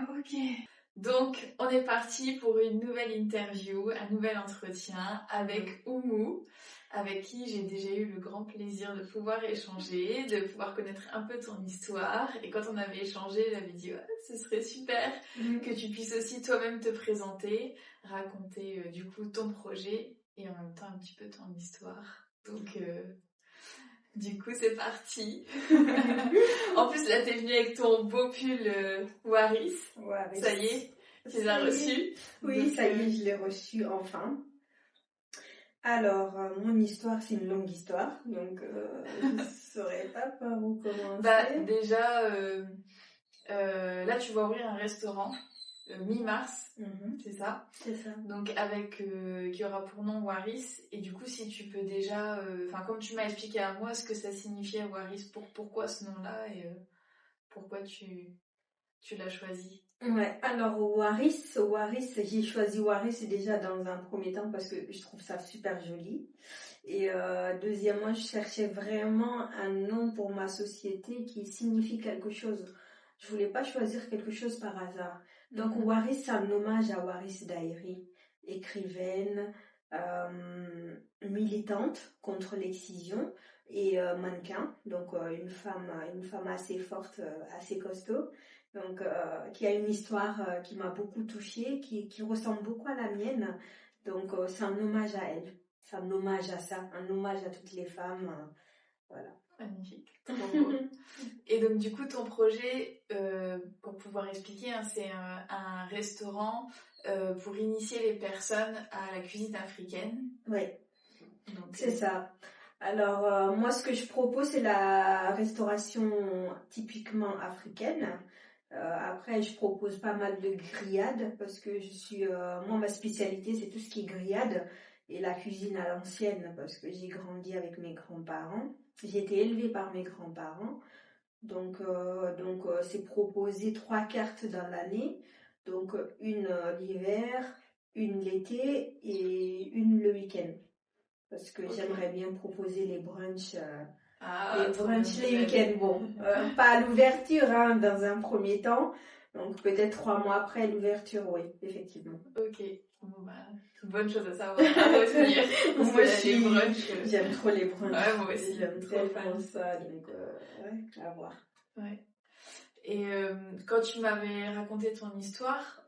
Ok. Donc, on est parti pour une nouvelle interview, un nouvel entretien avec Oumou, avec qui j'ai déjà eu le grand plaisir de pouvoir échanger, de pouvoir connaître un peu ton histoire. Et quand on avait échangé, j'avais dit ouais, ce serait super que tu puisses aussi toi-même te présenter, raconter du coup ton projet et en même temps un petit peu ton histoire. Donc, du coup, c'est parti. En plus, là, t'es venue avec ton beau pull Waris. Waris. Ça y est, tu l'as reçu. Oui, Donc, ça y est, je l'ai reçu enfin. Alors, mon histoire, c'est une longue histoire, donc je ne saurais pas par où commencer. Bah, déjà, là, tu vas ouvrir un restaurant mi-mars, c'est ça. C'est ça. Donc, avec qui aura pour nom Waris. Et du coup, si tu peux déjà, comme tu m'as expliqué à moi ce que ça signifiait Waris, pourquoi ce nom-là et pourquoi tu l'as choisi. Ouais, alors Waris, j'ai choisi Waris déjà dans un premier temps parce que je trouve ça super joli. Et deuxièmement, je cherchais vraiment un nom pour ma société qui signifie quelque chose. Je voulais pas choisir quelque chose par hasard. Donc Waris, c'est un hommage à Waris Dahiry, écrivaine, militante contre l'excision et mannequin. Donc une femme assez forte, assez costaud. Donc qui a une histoire qui m'a beaucoup touchée, qui ressemble beaucoup à la mienne. Donc c'est un hommage à elle. C'est un hommage à ça, un hommage à toutes les femmes. Voilà. Magnifique, trop beau. Et donc du coup ton projet, pour pouvoir expliquer, c'est un restaurant pour initier les personnes à la cuisine africaine. Oui, c'est ça. Alors moi ce que je propose c'est la restauration typiquement africaine. Après je propose pas mal de grillades parce que moi ma spécialité c'est tout ce qui est grillade et la cuisine à l'ancienne parce que j'ai grandi avec mes grands-parents. J'ai été élevée par mes grands-parents. Donc c'est proposé 3 cartes dans l'année. Donc une l'hiver, une l'été et une le week-end. Parce que j'aimerais bien proposer les brunchs. Les week-ends, bon, pas à l'ouverture dans un premier temps. Donc peut-être 3 mois après l'ouverture, oui, effectivement. Ok, bon, bah, bonne chose à savoir, à retenir. Moi les brunchs, j'aime trop les brunchs. Ouais, moi aussi, j'aime trop tellement fan. ça, donc ouais, à voir. Ouais. Et quand tu m'avais raconté ton histoire,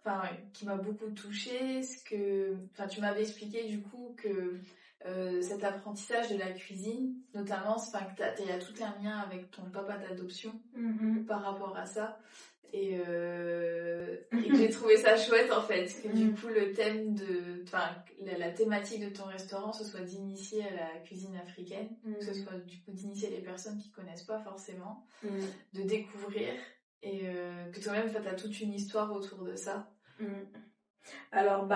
qui m'a beaucoup touchée, tu m'avais expliqué du coup que cet apprentissage de la cuisine, notamment, il y a tout un lien avec ton papa d'adoption par rapport à ça. Et que j'ai trouvé ça chouette en fait, que du coup le thème la thématique de ton restaurant ce soit d'initier à la cuisine africaine, que ce soit du coup d'initier les personnes qui connaissent pas forcément, de découvrir et que toi-même tu as toute une histoire autour de ça. Alors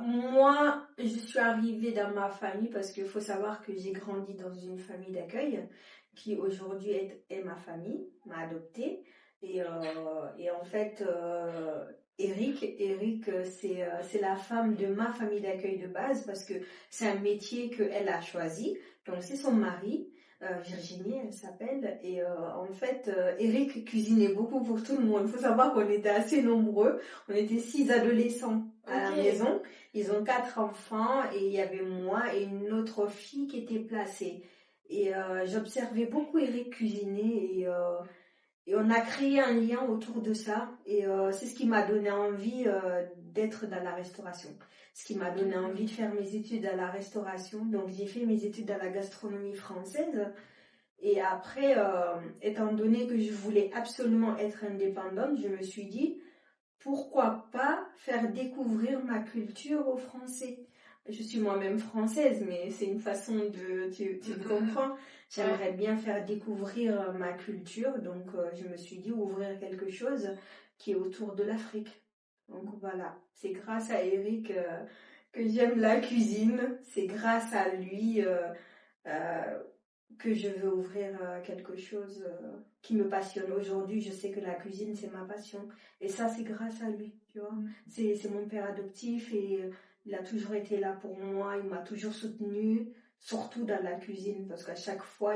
moi je suis arrivée dans ma famille parce qu'il faut savoir que j'ai grandi dans une famille d'accueil qui aujourd'hui est ma famille, m'a adoptée et en fait Eric c'est la femme de ma famille d'accueil de base parce que c'est un métier qu'elle a choisi, donc c'est son mari. Virginie, elle s'appelle, et en fait, Eric cuisinait beaucoup pour tout le monde. Il faut savoir qu'on était assez nombreux, on était 6 adolescents à la maison. Ils ont 4 enfants et il y avait moi et une autre fille qui était placée. Et j'observais beaucoup Eric cuisiner et on a créé un lien autour de ça. Et c'est ce qui m'a donné envie d'être dans la restauration. Ce qui m'a donné envie de faire mes études à la restauration. Donc j'ai fait mes études à la gastronomie française. Et après, étant donné que je voulais absolument être indépendante, je me suis dit, pourquoi pas faire découvrir ma culture aux Français? Je suis moi-même française, mais c'est une façon de... Tu comprends? J'aimerais bien faire découvrir ma culture, donc je me suis dit ouvrir quelque chose qui est autour de l'Afrique. Donc voilà, c'est grâce à Eric que j'aime la cuisine, c'est grâce à lui que je veux ouvrir quelque chose qui me passionne. Aujourd'hui, je sais que la cuisine, c'est ma passion. Et ça, c'est grâce à lui, tu vois. C'est mon père adoptif et il a toujours été là pour moi. Il m'a toujours soutenue, surtout dans la cuisine, parce qu'à chaque fois,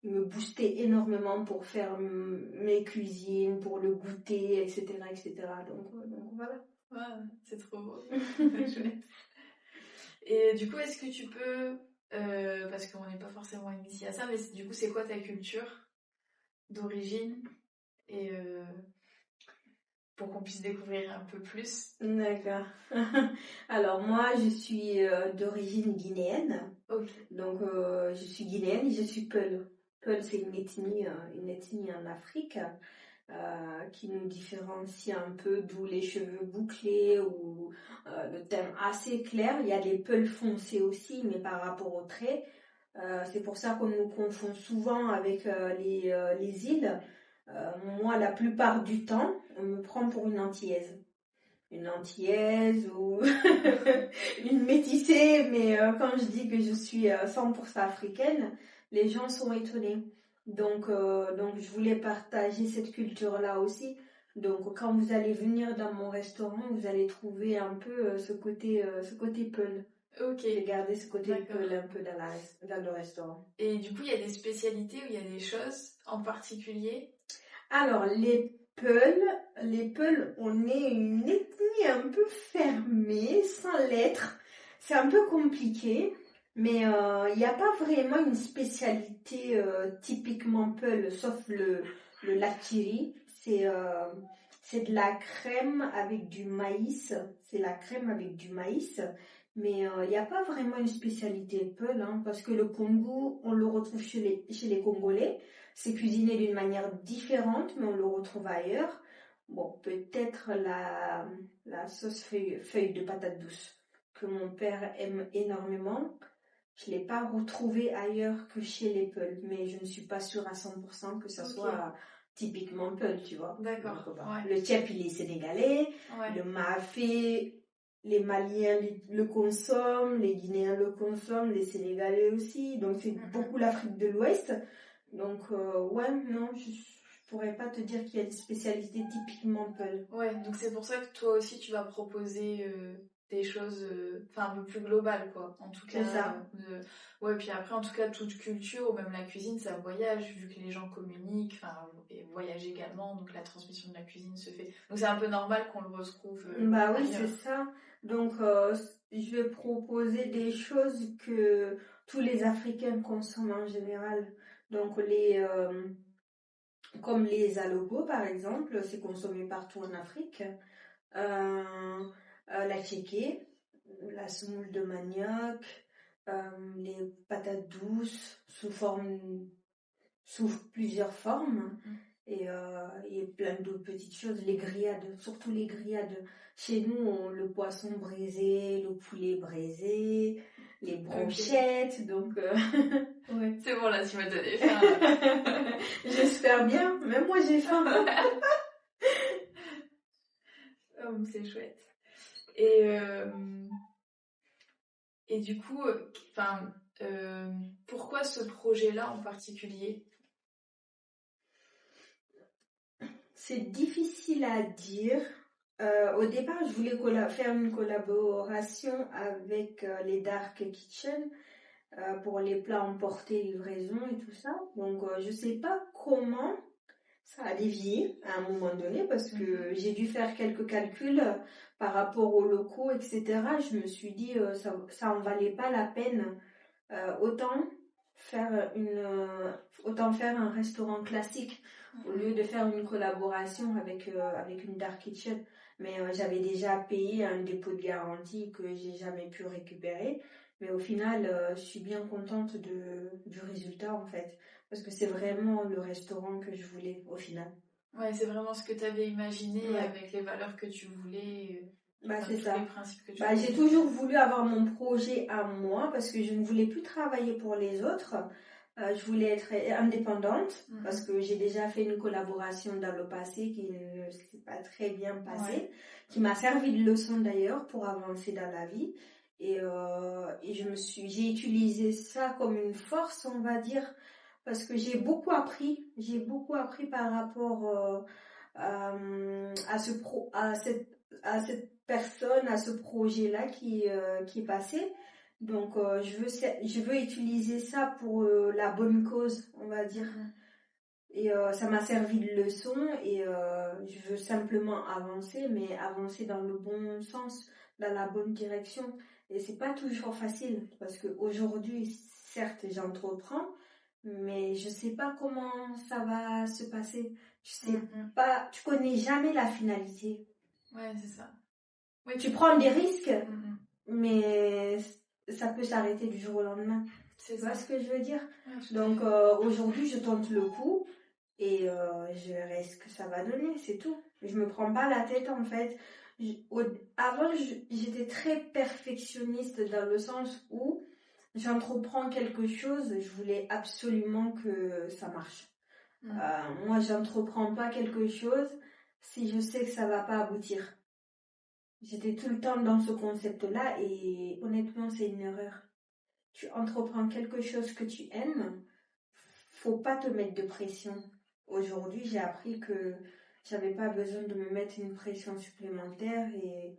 il me boostait énormément pour faire mes cuisines, pour le goûter, etc., etc. Donc voilà. Ouais, c'est trop beau. Chouette. Et du coup, est-ce que tu peux, parce qu'on n'est pas forcément initié à ça, mais du coup, c'est quoi ta culture d'origine et pour qu'on puisse découvrir un peu plus. D'accord. Alors moi, je suis d'origine guinéenne. Ok. Donc je suis guinéenne et je suis Peul. Peul, c'est une ethnie en Afrique qui nous différencie un peu, d'où les cheveux bouclés ou le teint assez clair. Il y a des Peuls foncés aussi, mais par rapport aux traits. C'est pour ça qu'on nous confond souvent avec les îles. Moi, la plupart du temps, on me prend pour une antillaise. Une antillaise ou une métissée, mais quand je dis que je suis 100% africaine, les gens sont étonnés. Donc je voulais partager cette culture-là aussi. Donc quand vous allez venir dans mon restaurant, vous allez trouver un peu ce côté Peul. Ok. J'ai gardé ce côté D'accord. Peul un peu dans le restaurant. Et du coup, il y a des spécialités ou il y a des choses en particulier? Alors, les Peuls, on est une ethnie un peu fermée, sans lettres. C'est un peu compliqué, mais il n'y a pas vraiment une spécialité typiquement Peul, sauf le lakiri. C'est de la crème avec du maïs. C'est la crème avec du maïs. Mais il n'y a pas vraiment une spécialité Peul, hein, parce que le Congo, on le retrouve chez les Congolais. C'est cuisiné d'une manière différente, mais on le retrouve ailleurs. Bon, peut-être la sauce feuille de patate douce, que mon père aime énormément. Je ne l'ai pas retrouvée ailleurs que chez les Peuls, mais je ne suis pas sûre à 100% que ça soit typiquement Peul, tu vois. D'accord. Donc, Ouais. le tchèp, il est sénégalais. Ouais. Le mafé, les Maliens le consomment, les Guinéens le consomment, les Sénégalais aussi. Donc, c'est beaucoup l'Afrique de l'Ouest. Donc, ouais, non, je pourrais pas te dire qu'il y a une spécialité typiquement Peul. Ouais, donc c'est pour ça que toi aussi tu vas proposer des choses un peu plus globales, quoi. En tout cas, C'est ça. ouais, puis après, en tout cas, toute culture, ou même la cuisine, ça voyage, vu que les gens communiquent, et voyagent également, donc la transmission de la cuisine se fait. Donc c'est un peu normal qu'on le retrouve Bah oui, ailleurs. c'est ça. Donc, je vais proposer des choses que tous les Africains consomment en général. Donc, comme les alogos, par exemple, c'est consommé partout en Afrique. La tchéké, la semoule de manioc, les patates douces sous plusieurs formes. Et il y a plein d'autres petites choses, les grillades, surtout les grillades. Chez nous, le poisson braisé, le poulet braisé, les brochettes, donc ouais. C'est bon, là, tu m'as donné faim. J'espère bien, même moi j'ai faim. Oh, c'est chouette. Et du coup, pourquoi ce projet-là en particulier? C'est difficile à dire. Au départ, je voulais faire une collaboration avec les Dark Kitchen pour les plats emportés, livraison et tout ça. Donc, je sais pas comment ça a dévié à un moment donné parce que j'ai dû faire quelques calculs par rapport aux locaux, etc. Je me suis dit ça en valait pas la peine. Autant faire un restaurant classique au lieu de faire une collaboration avec une dark kitchen. Mais j'avais déjà payé un dépôt de garantie que j'ai jamais pu récupérer. Mais au final, je suis bien contente du résultat en fait. Parce que c'est vraiment le restaurant que je voulais au final. Ouais, c'est vraiment ce que tu avais imaginé Ouais. avec les valeurs que tu voulais. C'est ça. Les principes que tu voulais. J'ai toujours voulu avoir mon projet à moi parce que je ne voulais plus travailler pour les autres. Je voulais être indépendante parce que j'ai déjà fait une collaboration dans le passé qui ne s'est pas très bien passée, qui m'a servi de leçon d'ailleurs pour avancer dans la vie. Et j'ai utilisé ça comme une force, on va dire, parce que j'ai beaucoup appris. J'ai beaucoup appris par rapport à cette personne, à ce projet-là qui est passé. Donc, je veux utiliser ça pour la bonne cause, on va dire. Et ça m'a servi de leçon et je veux simplement avancer, mais avancer dans le bon sens, dans la bonne direction. Et c'est pas toujours facile parce qu'aujourd'hui, certes, j'entreprends, mais je sais pas comment ça va se passer. Je sais pas, tu connais jamais la finalité. Ouais, c'est ça. Oui, Tu prends des risques, mais ça peut s'arrêter du jour au lendemain. Tu vois ce que je veux dire? Ouais, donc aujourd'hui, je tente le coup. Et je verrai ce que ça va donner, c'est tout. Je me prends pas la tête en fait. Avant, j'étais très perfectionniste dans le sens où j'entreprends quelque chose, je voulais absolument que ça marche. Moi, j'entreprends pas quelque chose si je sais que ça va pas aboutir. J'étais tout le temps dans ce concept-là et honnêtement, c'est une erreur. Tu entreprends quelque chose que tu aimes, faut pas te mettre de pression. Aujourd'hui, j'ai appris que j'avais pas besoin de me mettre une pression supplémentaire et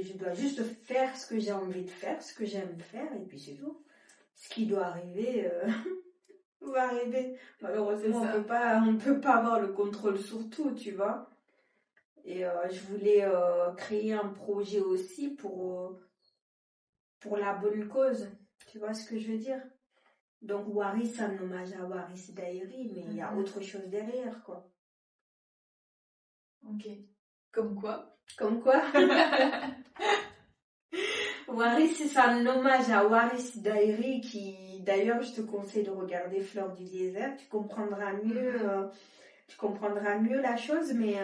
je dois juste faire ce que j'ai envie de faire, ce que j'aime faire et puis c'est tout. Ce qui doit arriver va arriver. Malheureusement, on peut pas avoir le contrôle sur tout, tu vois. Et je voulais créer un projet aussi pour la bonne cause. Tu vois ce que je veux dire? Donc Waris, c'est un hommage à Waris Daïri, mais il y a autre chose derrière, quoi. Ok. Comme quoi? Comme quoi? Waris, c'est un hommage à Waris Daïri qui, d'ailleurs, je te conseille de regarder Fleurs du désert. Tu comprendras mieux la chose, mais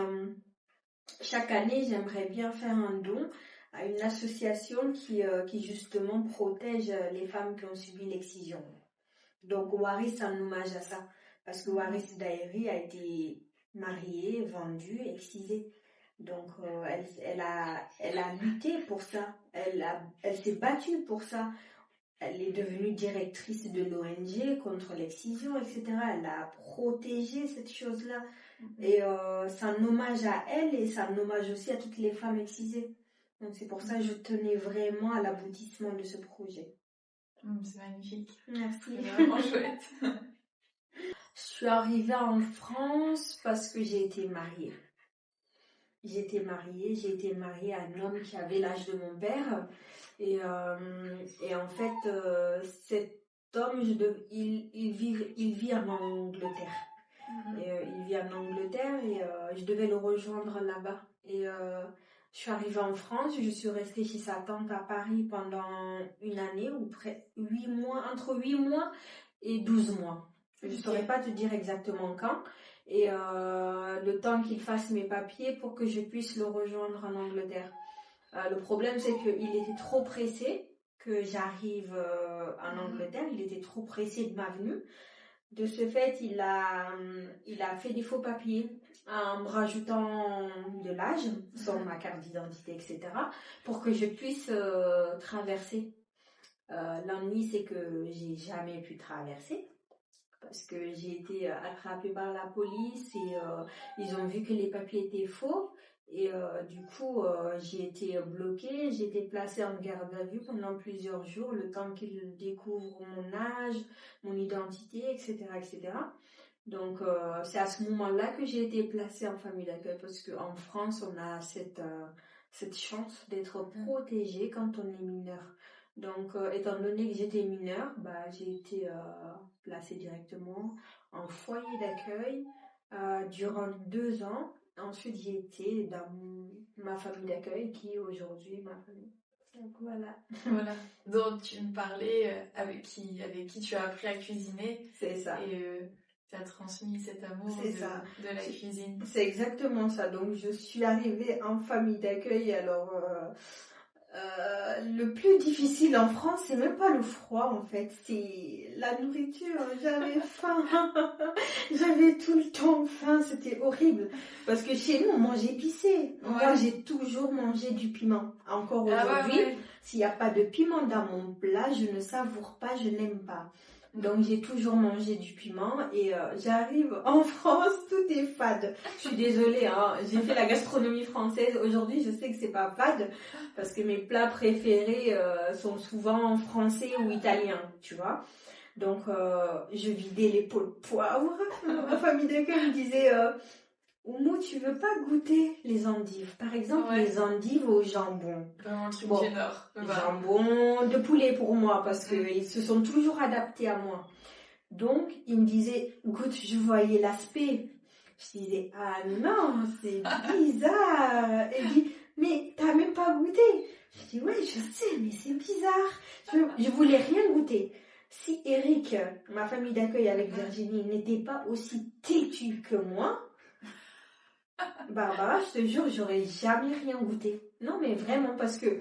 chaque année, j'aimerais bien faire un don à une association qui justement protège les femmes qui ont subi l'excision. Donc Waris, c'est un hommage à ça. Parce que Waris Daïri a été mariée, vendue, excisée. Donc elle a lutté pour ça. Elle s'est battue pour ça. Elle est devenue directrice de l'ONG contre l'excision, etc. Elle a protégé cette chose-là. Et c'est un hommage à elle et c'est un hommage aussi à toutes les femmes excisées. Donc c'est pour ça que je tenais vraiment à l'aboutissement de ce projet. C'est magnifique. Merci. C'est vraiment chouette. Je suis arrivée en France parce que j'ai été mariée. J'ai été mariée à un homme qui avait l'âge de mon père. Et en fait, cet homme, il vit en Angleterre. Il vit en Angleterre et je devais le rejoindre là-bas. Et je suis arrivée en France, je suis restée chez sa tante à Paris pendant une année, ou près 8 mois, entre 8 mois et 12 mois. Je ne saurais pas te dire exactement quand. Et le temps qu'il fasse mes papiers pour que je puisse le rejoindre en Angleterre. Le problème, c'est qu'il était trop pressé que j'arrive en Angleterre. Il était trop pressé de ma venue. De ce fait, il a fait des faux papiers en me rajoutant de l'âge, sans ma carte d'identité, etc., pour que je puisse traverser. L'ennui, c'est que j'ai jamais pu traverser parce que j'ai été attrapée par la police et ils ont vu que les papiers étaient faux. Et du coup, j'ai été bloquée, j'ai été placée en garde à vue pendant plusieurs jours, le temps qu'ils découvrent mon âge, mon identité, etc., etc. Donc, c'est à ce moment-là que j'ai été placée en famille d'accueil, parce qu'en France, on a cette chance d'être protégé quand on est mineur. Donc, étant donné que j'étais mineure, j'ai été placée directement en foyer d'accueil durant 2 ans. Ensuite, j'ai été dans ma famille d'accueil qui est aujourd'hui ma famille. Donc voilà. Voilà. Donc tu me parlais avec qui tu as appris à cuisiner. C'est ça. Et tu as transmis cet amour de la cuisine. C'est exactement ça. Donc je suis arrivée en famille d'accueil. Alors le plus difficile en France, c'est même pas le froid en fait, c'est la nourriture. J'avais faim, j'avais tout le temps faim, c'était horrible. Parce que chez nous, on mange épicé. Ouais. Moi, j'ai toujours mangé du piment. Encore aujourd'hui, s'il n'y a pas de piment dans mon plat, je ne savoure pas, je n'aime pas. Donc j'ai toujours mangé du piment et j'arrive en France toute tout est fade. Je suis désolée, hein, j'ai fait la gastronomie française. Aujourd'hui, je sais que c'est pas fade parce que mes plats préférés sont souvent français ou italiens, tu vois. Donc, je vidais les pots de poivre. Ma famille d'accueil me disait Oumou, tu veux pas goûter les endives? Par exemple, les endives au jambon. Vraiment un truc Bon, du Nord. jambon de poulet pour moi, parce qu'ils se sont toujours adaptés à moi. Donc, il me disait, goûte, je voyais l'aspect. Je disais, ah non, c'est bizarre. Il dit, mais t'as même pas goûté. Je dis, ouais, je sais, mais c'est bizarre. Je voulais rien goûter. Si Eric, ma famille d'accueil avec Virginie, n'était pas aussi têtu que moi, Barbara, je te jure, j'aurais jamais rien goûté. Non, mais vraiment, parce que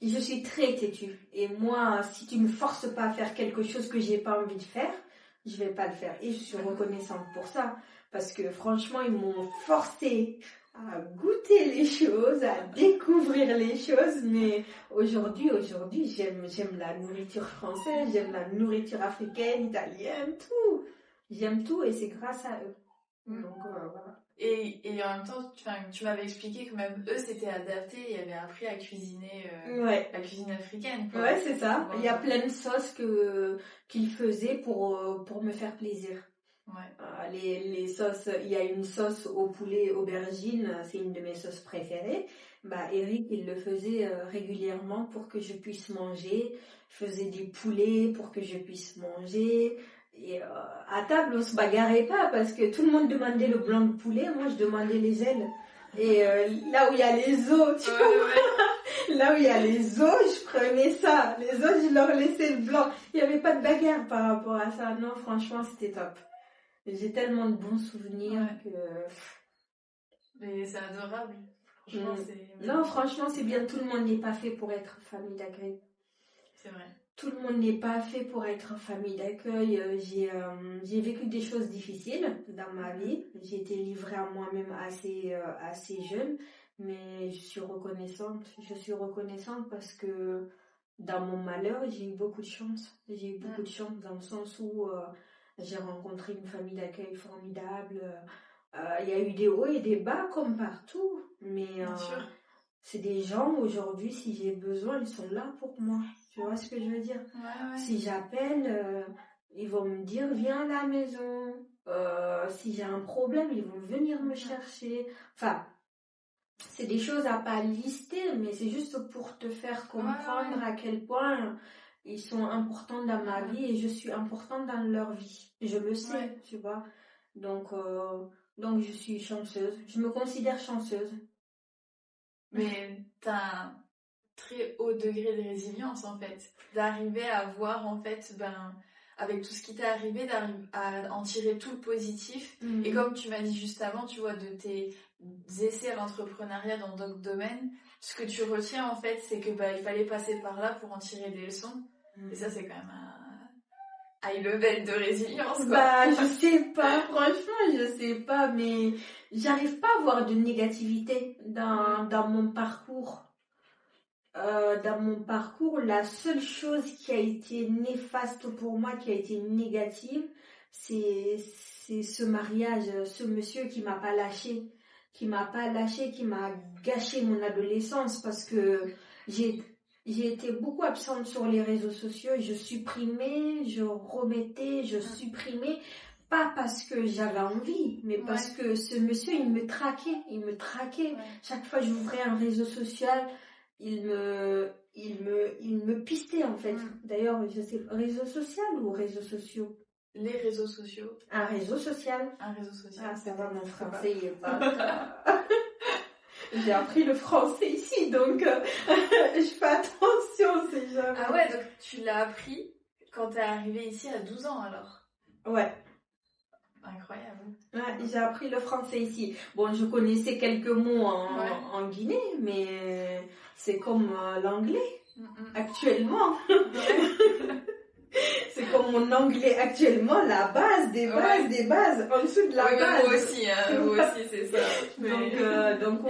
je suis très têtue. Et moi, si tu me forces pas à faire quelque chose que j'ai pas envie de faire, je vais pas le faire. Et je suis reconnaissante pour ça. Parce que franchement, ils m'ont forcé à goûter les choses, à découvrir les choses. Mais aujourd'hui, j'aime la nourriture française, j'aime la nourriture africaine, italienne, tout. J'aime tout et c'est grâce à eux. Donc, voilà. Et en même temps, tu m'avais expliqué que même eux s'étaient adaptés et avaient appris à cuisiner la cuisine africaine. Quoi. Ouais, c'est ça. Il y a plein de sauces qu'ils faisaient pour me faire plaisir. Ouais. Les sauces, il y a une sauce au poulet aubergine, c'est une de mes sauces préférées. Bah, Eric, il le faisait régulièrement pour que je puisse manger. Il faisait des poulets pour que je puisse manger. Et à table, on se bagarrait pas parce que tout le monde demandait le blanc de poulet, moi je demandais les ailes. Et là où il y a les os, tu vois, là où il y a les os, je prenais ça. Les os, je leur laissais le blanc. Il n'y avait pas de bagarre par rapport à ça. Non, franchement, c'était top. J'ai tellement de bons souvenirs que... Mais c'est adorable. Franchement, c'est... Non, franchement, c'est bien. Tout le monde n'est pas fait pour être famille d'accueil. C'est vrai. Tout le monde n'est pas fait pour être famille d'accueil. J'ai vécu des choses difficiles dans ma vie. J'ai été livrée à moi-même assez jeune. Mais je suis reconnaissante. Je suis reconnaissante parce que dans mon malheur, j'ai eu beaucoup de chance. J'ai eu beaucoup de chance dans le sens où j'ai rencontré une famille d'accueil formidable. Il y a eu des hauts et des bas comme partout. Mais c'est des gens aujourd'hui, si j'ai besoin, ils sont là pour moi. Tu vois ce que je veux dire? Ouais. Si j'appelle, ils vont me dire viens à la maison. Si j'ai un problème, ils vont venir me chercher. Enfin, c'est des choses à pas lister, mais c'est juste pour te faire comprendre à quel point ils sont importants dans ma vie et je suis importante dans leur vie. Je le sais, tu vois. Donc je suis chanceuse. Je me considère chanceuse. Mais t'as un très haut degré de résilience en fait. D'arriver à voir en fait, avec tout ce qui t'est arrivé, à en tirer tout le positif. Et comme tu m'as dit juste avant, tu vois, de tes essais à l'entrepreneuriat dans d'autres domaines, ce que tu retiens en fait, c'est que il fallait passer par là pour en tirer des leçons. Et ça, c'est quand même un high level de résilience, quoi. Je sais pas, franchement, je sais pas, mais j'arrive pas à voir de négativité dans mon parcours. Dans mon parcours, la seule chose qui a été néfaste pour moi, qui a été négative, c'est ce mariage, ce monsieur qui m'a pas lâché, qui m'a gâché mon adolescence parce que j'ai été beaucoup absente sur les réseaux sociaux. Je supprimais, je remettais, je supprimais. Pas parce que j'avais envie, mais parce que ce monsieur, il me traquait. Chaque fois que j'ouvrais un réseau social, il me pistait en fait. D'ailleurs, je sais, réseau social ou réseaux sociaux? Les réseaux sociaux. Un réseau social. Ah, ça va, mon français, il est pas... J'ai appris le français ici, donc je fais attention, c'est jamais... Ah ouais, donc tu l'as appris quand t'es arrivée ici à 12 ans alors? Ouais. Incroyable. Ouais, j'ai appris le français ici. Bon, je connaissais quelques mots en Guinée, mais c'est comme l'anglais actuellement. C'est comme mon anglais actuellement, la base des bases, des bases, en dessous de la base. Moi aussi, c'est ça. Donc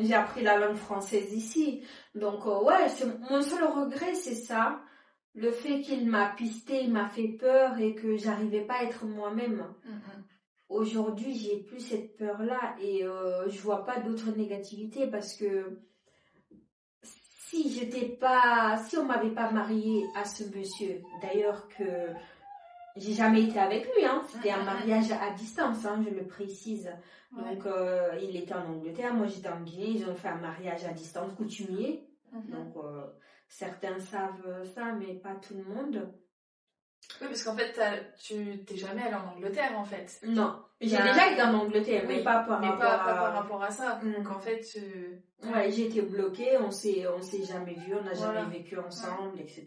j'ai appris la langue française ici. Donc mon seul regret, c'est ça. Le fait qu'il m'a pisté, il m'a fait peur et que j'arrivais pas à être moi-même. aujourd'hui, j'ai plus cette peur-là et je vois pas d'autres négativités parce que si on m'avait pas mariée à ce monsieur, d'ailleurs que j'ai jamais été avec lui, hein, c'était un mariage à distance, hein, je le précise. Ouais. Donc il était en Angleterre, moi j'étais en Guinée, ils ont fait un mariage à distance coutumier. Donc certains savent ça, mais pas tout le monde. Oui, parce qu'en fait, tu t'es jamais allée en Angleterre, en fait. Non, j'ai déjà été en Angleterre, Oui, mais pas par mais rapport pas à... par rapport à ça. Donc en fait, Ouais, j'ai été bloquée, on s'est jamais vu, on n'a Voilà. jamais vécu ensemble, etc.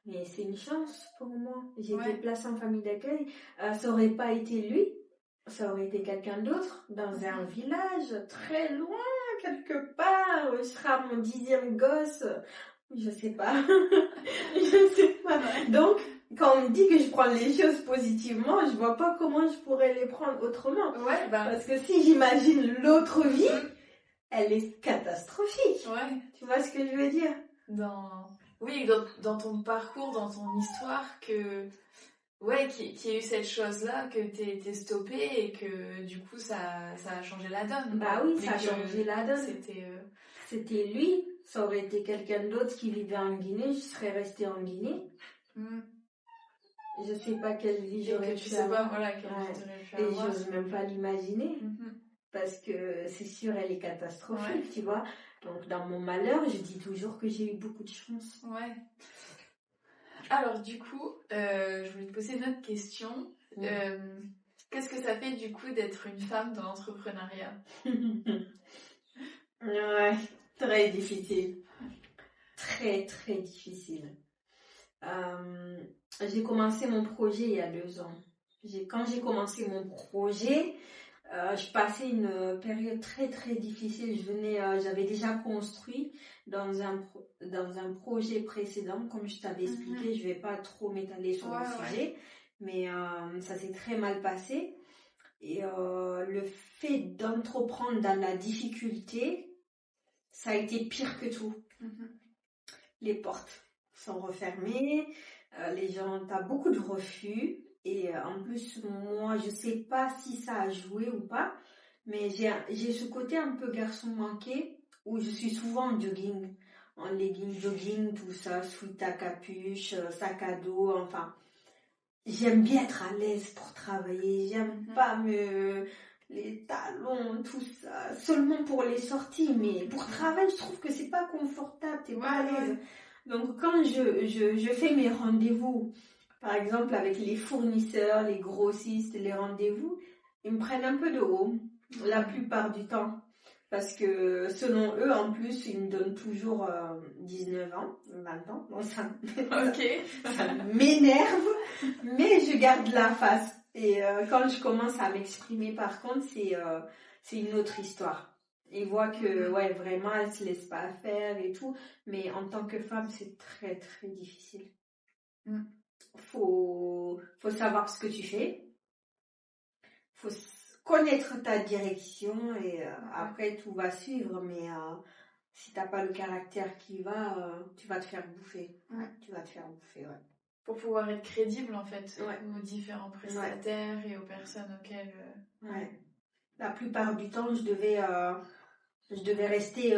Mais c'est une chance pour moi. J'ai Ouais. été placée en famille d'accueil. Ça aurait pas été lui, ça aurait été quelqu'un d'autre dans un village très loin, quelque part. Je serai mon 10e gosse. Je sais pas. Je sais pas. Donc, quand on me dit que je prends les choses positivement, je vois pas comment je pourrais les prendre autrement. Ouais, bah. Parce que si j'imagine l'autre vie, elle est catastrophique. Ouais. Tu vois ce que je veux dire? Oui, dans ton parcours, dans ton histoire, que ouais, qu'il y ait eu cette chose-là, que t'es stoppée et que du coup ça a changé la donne. Bah oui, ça a changé la donne. C'était lui, ça aurait été quelqu'un d'autre qui vivait en Guinée, je serais restée en Guinée. Je sais pas quelle vie j'aurais pu avoir. Voilà, quelle vie t'aurais pu et avoir. j'ose même pas l'imaginer. Parce que c'est sûr, elle est catastrophique, tu vois. Donc dans mon malheur, je dis toujours que j'ai eu beaucoup de chance. Ouais. Alors du coup, je voulais te poser une autre question. Qu'est-ce que ça fait du coup d'être une femme dans l'entrepreneuriat? Ouais, très difficile. Très, très difficile. J'ai commencé mon projet il y a 2 ans. Quand j'ai commencé mon projet, je passais une période très très difficile. J'avais déjà construit dans un projet précédent, comme je t'avais expliqué. Je vais pas trop m'étaler sur le sujet, mais ça s'est très mal passé. Et le fait d'entreprendre dans la difficulté, ça a été pire que tout. Les portes sont refermées, les gens, t'as beaucoup de refus. Et en plus, moi, je sais pas si ça a joué ou pas, mais j'ai ce côté un peu garçon manqué où je suis souvent en jogging, en legging, jogging, tout ça, sweat à capuche, sac à dos, enfin. J'aime bien être à l'aise pour travailler, j'aime pas les talons, tout ça, seulement pour les sorties, mais pour travailler, je trouve que c'est pas confortable, t'es pas à l'aise. Donc quand je fais mes rendez-vous, par exemple avec les fournisseurs, les grossistes, les rendez-vous, ils me prennent un peu de haut, la plupart du temps. Parce que selon eux, en plus, ils me donnent toujours 19 ans, 20 ans. Donc ça m'énerve, mais je garde la face. Et quand je commence à m'exprimer, par contre, c'est une autre histoire. Ils voient que, ouais, vraiment, elle se laisse pas faire et tout. Mais en tant que femme, c'est très, très difficile. Faut savoir ce que tu fais. Faut connaître ta direction et après, tout va suivre. Mais si t'as pas le caractère qui va, tu vas te faire bouffer. Tu vas te faire bouffer, ouais. Pour pouvoir être crédible, en fait, aux différents prestataires et aux personnes auxquelles... Ouais. La plupart du temps, je devais rester...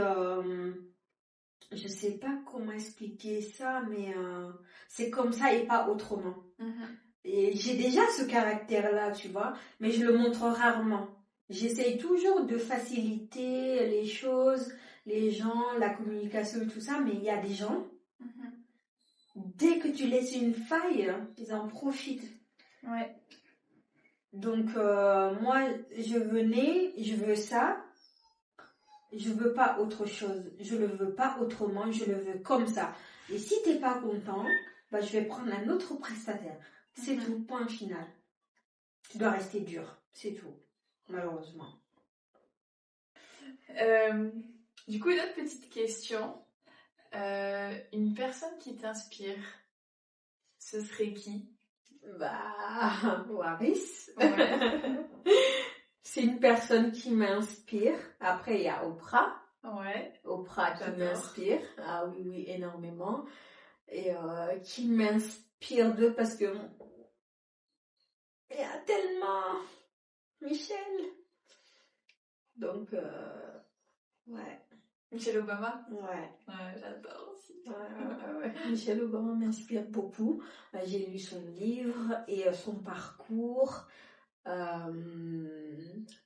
je sais pas comment expliquer ça, mais c'est comme ça et pas autrement. Et j'ai déjà ce caractère-là, tu vois, mais je le montre rarement. J'essaye toujours de faciliter les choses, les gens, la communication et tout ça, mais il y a des gens, dès que tu laisses une faille, ils en profitent. Ouais. Donc, moi, je veux ça, je veux pas autre chose, je le veux pas autrement, je le veux comme ça. Et si t'es pas content, bah, je vais prendre un autre prestataire. C'est tout, point final. Tu dois rester dur, c'est tout, malheureusement. Du coup, une autre petite question. Une personne qui t'inspire, ce serait qui? Bah, Waris. Ouais. C'est une personne qui m'inspire. Après, il y a Oprah. Ouais. Oprah qui m'inspire. Ah oui, oui, énormément. Et qui m'inspire parce que il y a tellement Michelle. Donc, ouais. Michelle Obama? Ouais. Ouais, j'adore aussi. Ouais. Michelle Obama m'inspire beaucoup. J'ai lu son livre et son parcours.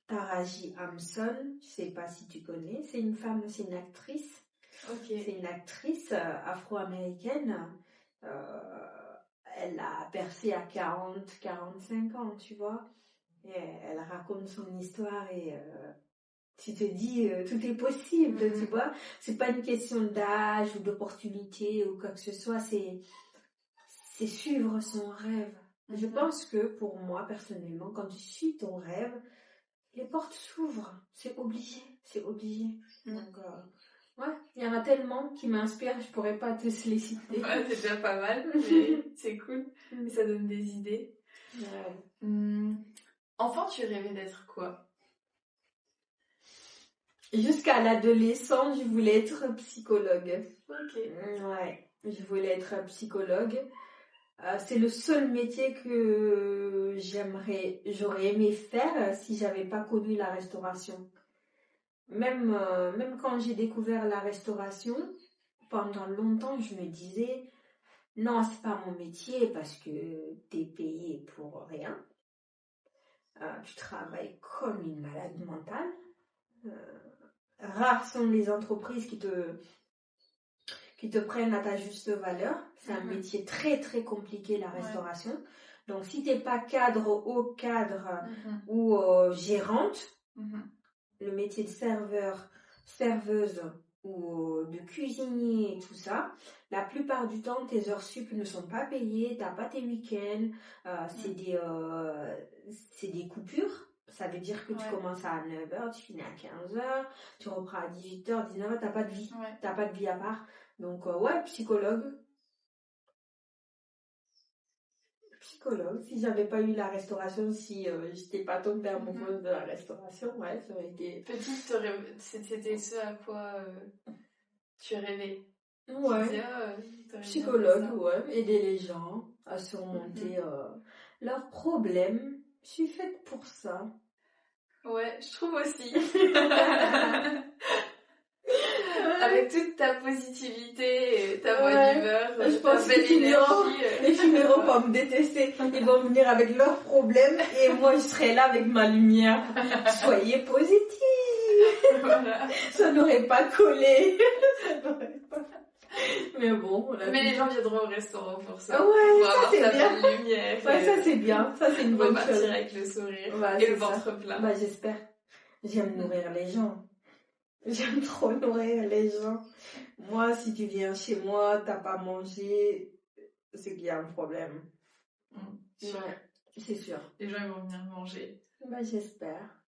Taraji Hamson, je sais pas si tu connais, c'est une femme, c'est une actrice. Ok. C'est une actrice afro-américaine. Elle a percé à 40-45 ans, tu vois. Et elle raconte son histoire et tu te dis tout est possible, tu vois. C'est pas une question d'âge ou d'opportunité ou quoi que ce soit, c'est suivre son rêve. Je pense que pour moi, personnellement, quand tu suis ton rêve, les portes s'ouvrent. C'est obligé, c'est obligé. Donc, ouais, il y en a tellement qui m'inspirent, je pourrais pas tous les citer. Ouais, c'est déjà pas mal, mais c'est cool. Et ça donne des idées. Ouais. Enfant, tu rêvais d'être quoi? Jusqu'à l'adolescence, je voulais être psychologue. Ok. Ouais, je voulais être psychologue. C'est le seul métier que j'aurais aimé faire si j'avais pas connu la restauration. Même quand j'ai découvert la restauration, pendant longtemps, je me disais, non, c'est pas mon métier parce que t'es payé pour rien. Tu travailles comme une malade mentale. Rares sont les entreprises qui te prennent à ta juste valeur. C'est un métier très très compliqué, la restauration. Ouais. Donc si t'es pas haut cadre ou gérante, le métier de serveur, serveuse ou de cuisinier et tout ça, la plupart du temps tes heures sup ne sont pas payées, t'as pas tes week-ends, c'est des coupures. Ça veut dire que tu commences à 9h, tu finis à 15h, tu reprends à 18h, 19h, t'as pas de vie. T'as pas de vie à part. Donc, psychologue. Psychologue. Si j'avais pas eu la restauration, si j'étais pas tombée amoureuse de la restauration, ça aurait été... Petite, c'était ce à quoi tu rêvais. Ouais. Disais, psychologue, aider les gens à surmonter leurs problèmes. Je suis faite pour ça. Ouais, je trouve aussi. Avec toute ta positivité et ta bonne humeur, je pense qu'ils finiront par me détester. Ils vont venir avec leurs problèmes et moi je serai là avec ma lumière. Soyez positifs. Voilà. Ça n'aurait pas collé. Mais bon. Mais les gens viendront au restaurant pour ça. Ouais, pour ça avoir c'est ta bien. bonne lumière. Ouais, ça c'est bien. Ça c'est une bonne chose. Repartir avec le sourire et le ventre plein. Bah j'espère. J'aime nourrir les gens. J'aime trop nourrir les gens. Moi, si tu viens chez moi, t'as pas mangé, c'est qu'il y a un problème. Ouais, c'est sûr. Les gens ils vont venir manger. Bah, j'espère.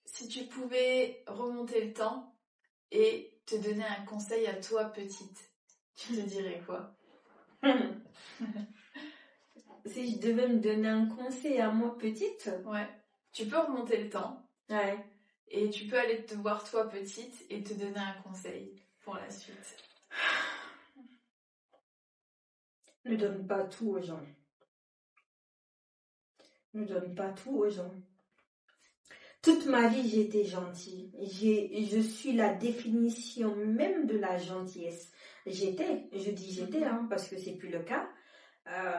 Si tu pouvais remonter le temps et te donner un conseil à toi petite, tu te dirais quoi? Si je devais me donner un conseil à moi petite? Ouais. Tu peux remonter le temps. Ouais. Et tu peux aller te voir toi petite et te donner un conseil pour la suite. Ne donne pas tout aux gens. Ne donne pas tout aux gens. Toute ma vie, j'ai été gentille. Je suis la définition même de la gentillesse. Je dis j'étais, parce que c'est plus le cas.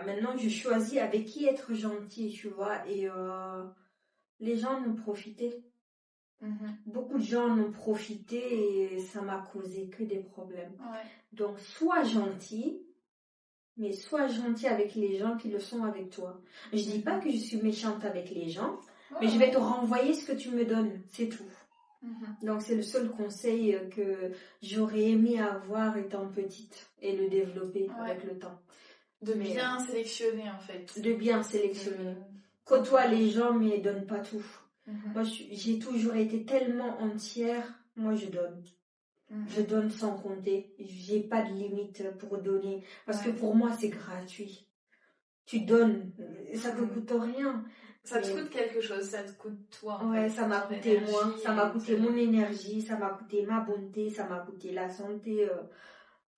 Maintenant, je choisis avec qui être gentil, tu vois. Et les gens en ont profité. Beaucoup de gens en ont profité et ça m'a causé que des problèmes. Ouais. Donc, sois gentil, mais sois gentil avec les gens qui le sont avec toi. Je dis pas que je suis méchante avec les gens, mais je vais te renvoyer ce que tu me donnes, c'est tout. Donc, c'est le seul conseil que j'aurais aimé avoir étant petite et le développer avec le temps. De bien sélectionner, en fait. De bien sélectionner. Côtoie les gens, mais donne pas tout. Moi, j'ai toujours été tellement entière. Moi, je donne. Je donne sans compter. J'ai pas de limite pour donner. Parce que pour moi, c'est gratuit. Tu donnes. Ça te coûte rien. Ça te coûte quelque chose. Ça te coûte toi. Ouais, ça m'a coûté moi. Ça m'a coûté mon énergie. Ça m'a coûté ma bonté. Ça m'a coûté la santé.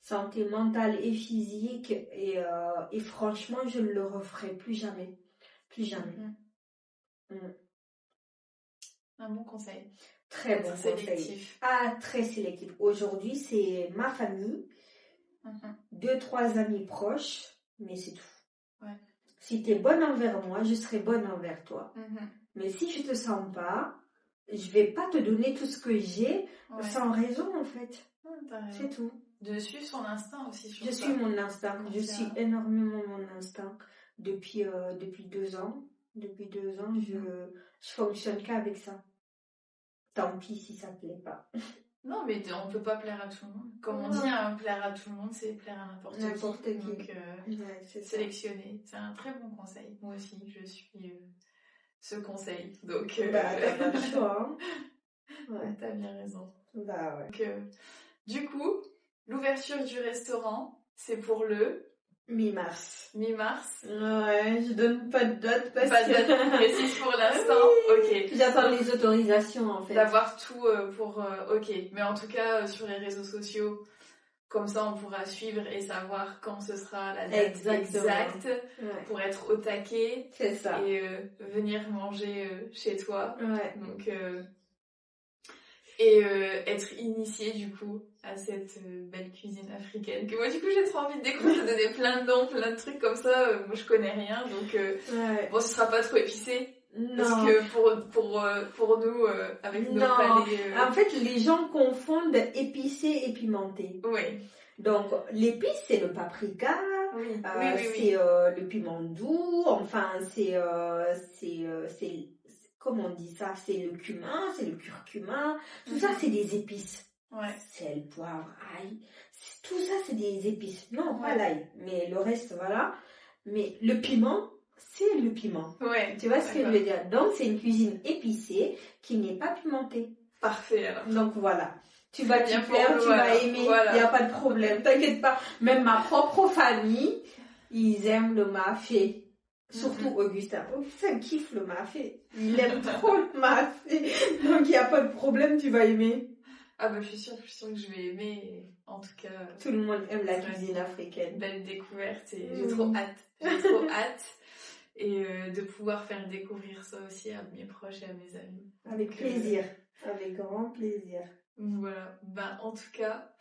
Santé mentale et physique. Et franchement, je ne le referai plus jamais. Plus jamais. Un bon conseil. Très bon conseil. Sélectif. Ah, très sélectif. Aujourd'hui, c'est ma famille, 2-3 amis proches, mais c'est tout. Ouais. Si tu es bonne envers moi, je serai bonne envers toi. Mais si je te sens pas, je vais pas te donner tout ce que j'ai sans raison, en fait. C'est tout. De suivre son instinct aussi. Je suis mon instinct. Je suis énormément mon instinct depuis 2 ans. Depuis 2 ans, je fonctionne qu'avec ça. Tant pis si ça te plaît pas. Non, mais on peut pas plaire à tout le monde. Comme on dit, plaire à tout le monde, c'est plaire à n'importe qui. Donc, sélectionner, c'est un très bon conseil. Moi aussi, je suis ce conseil. Donc, t'as pas le choix. Hein. Ouais. T'as bien raison. Bah ouais. Donc, du coup, l'ouverture du restaurant, c'est pour le mi-mars. Mi-mars. Ouais, je donne pas de date parce pas de date précise pour l'instant. Ok. J'attends les autorisations en fait. D'avoir tout pour. Ok. Mais en tout cas, sur les réseaux sociaux, comme ça, on pourra suivre et savoir quand ce sera la date exacte pour être au taquet. C'est ça. Et venir manger chez toi. Ouais. Donc. Et être initié du coup à cette belle cuisine africaine que moi du coup j'ai trop envie de découvrir, de donner plein de noms, plein de trucs comme ça, moi je connais rien donc bon ce sera pas trop épicé parce que pour nous avec nos palais en fait les gens confondent épicé et pimenté. Oui. Donc l'épice c'est le paprika, c'est le piment doux, enfin c'est comment on dit ça, c'est le cumin, c'est le curcuma, tout ça c'est des épices. Ouais. Sel, poivre, ail, tout ça c'est des épices. Non, pas l'ail, mais le reste voilà. Mais le piment, c'est le piment. Ouais. Tu vois ce que je veux dire? Donc c'est une cuisine épicée qui n'est pas pimentée. Parfait alors. Donc voilà. Tu vas t'y plaire, tu vas aimer, il n'y a pas de problème, t'inquiète pas. Même ma propre famille, ils aiment le mafé. Surtout Augustin. Augustin kiffe le mafé. Il aime trop le mafé. Donc il n'y a pas de problème, tu vas aimer. Ah bah je suis sûre que je vais aimer. En tout cas. Tout le monde aime la cuisine africaine. Belle découverte et j'ai trop hâte. J'ai trop hâte. Et de pouvoir faire découvrir ça aussi à mes proches et à mes amis. Avec plaisir. Avec grand plaisir. Voilà. Ben en tout cas,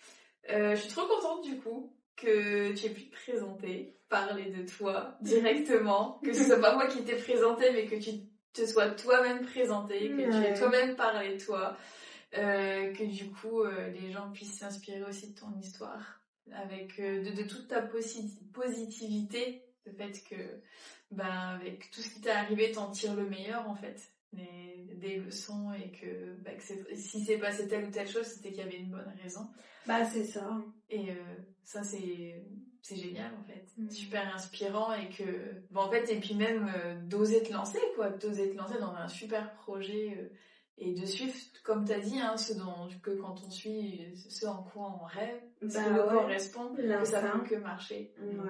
je suis trop contente du coup que tu aies pu te présenter, parler de toi directement, que ce soit pas moi qui t'ai présenté, mais que tu te sois toi-même présenté, que tu aies toi-même parlé de toi, que du coup les gens puissent s'inspirer aussi de ton histoire, avec de toute ta positivité, le fait que avec tout ce qui t'est arrivé, t'en tires le meilleur en fait. Des leçons et que si c'est passé telle ou telle chose, c'était qu'il y avait une bonne raison. C'est ça. Et ça c'est génial en fait, super inspirant et que en fait et puis même d'oser te lancer dans un super projet et de suivre comme t'as dit que quand on suit ce en quoi on rêve, ce qui nous correspond, que ça peut que marcher. Donc,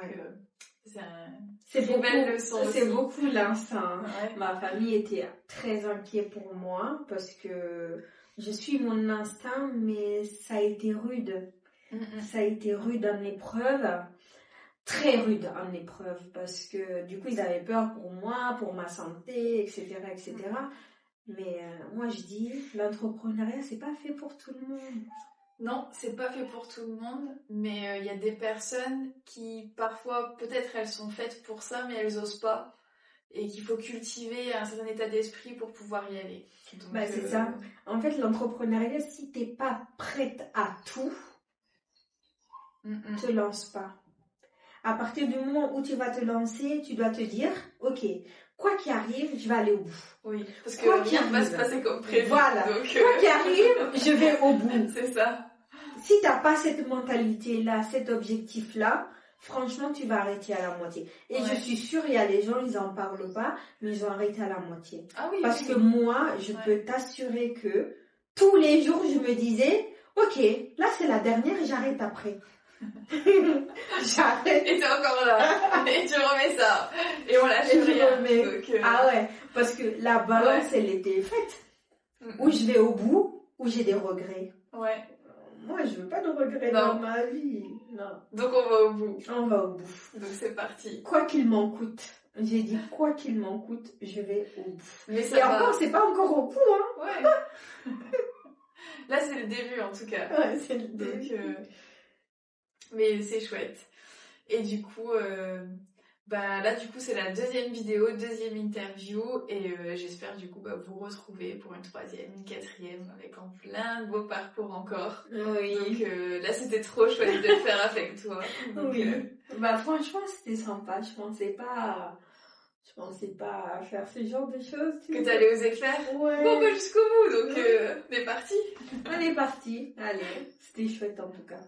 c'est une belle leçon aussi. C'est beaucoup l'instinct. Ouais. Ma famille était très inquiète pour moi parce que je suis mon instinct, mais ça a été rude. Ça a été rude en épreuve, très rude en épreuve, parce que du coup ils avaient peur pour moi, pour ma santé, etc. etc. Mais moi je dis, l'entrepreneuriat c'est pas fait pour tout le monde. Non, c'est pas fait pour tout le monde, mais il y a des personnes qui parfois, peut-être elles sont faites pour ça, mais elles osent pas. Et qu'il faut cultiver un certain état d'esprit pour pouvoir y aller. Donc, c'est ça. En fait, l'entrepreneuriat, si t'es pas prête à tout, te lance pas. À partir du moment où tu vas te lancer, tu dois te dire, ok, quoi qu'il arrive, je vais aller au bout. Oui, parce que rien ne va se passer comme prévu. Voilà, donc, quoi qu'il arrive, je vais au bout. C'est ça. Si t'as pas cette mentalité-là, cet objectif-là, franchement, tu vas arrêter à la moitié. Et je suis sûre, il y a des gens, ils en parlent pas, mais ils ont arrêté à la moitié. Ah oui. Parce que moi, je peux t'assurer que tous les jours, je me disais, ok, là c'est la dernière, j'arrête après. J'arrête. Et t'es encore là. Et tu remets ça. Et on lâche rien. Donc, Ah ouais, parce que la balance, elle était faite. Ou je vais au bout, ou j'ai des regrets. Ouais. Moi, je veux pas de regrets dans ma vie. Non. Donc on va au bout. On va au bout. Donc c'est parti. Quoi qu'il m'en coûte. J'ai dit, quoi qu'il m'en coûte, je vais au bout. Mais Et ça va. encore, c'est pas encore au bout, hein. Ouais. Là, c'est le début en tout cas. Ouais, c'est le Donc, début. mais c'est chouette. Et du coup, là, du coup, c'est la deuxième vidéo, deuxième interview. Et j'espère du coup vous retrouver pour une troisième, une quatrième, avec en plein de beaux parcours encore. Oui. Donc là, c'était trop chouette de le faire avec toi. Donc, Oui. Franchement, c'était sympa. Je pensais pas à faire ce genre de choses. que t'allais oser faire. Ouais. Bon, jusqu'au bout. Donc, on est parti. On est parti. Allez, c'était chouette en tout cas.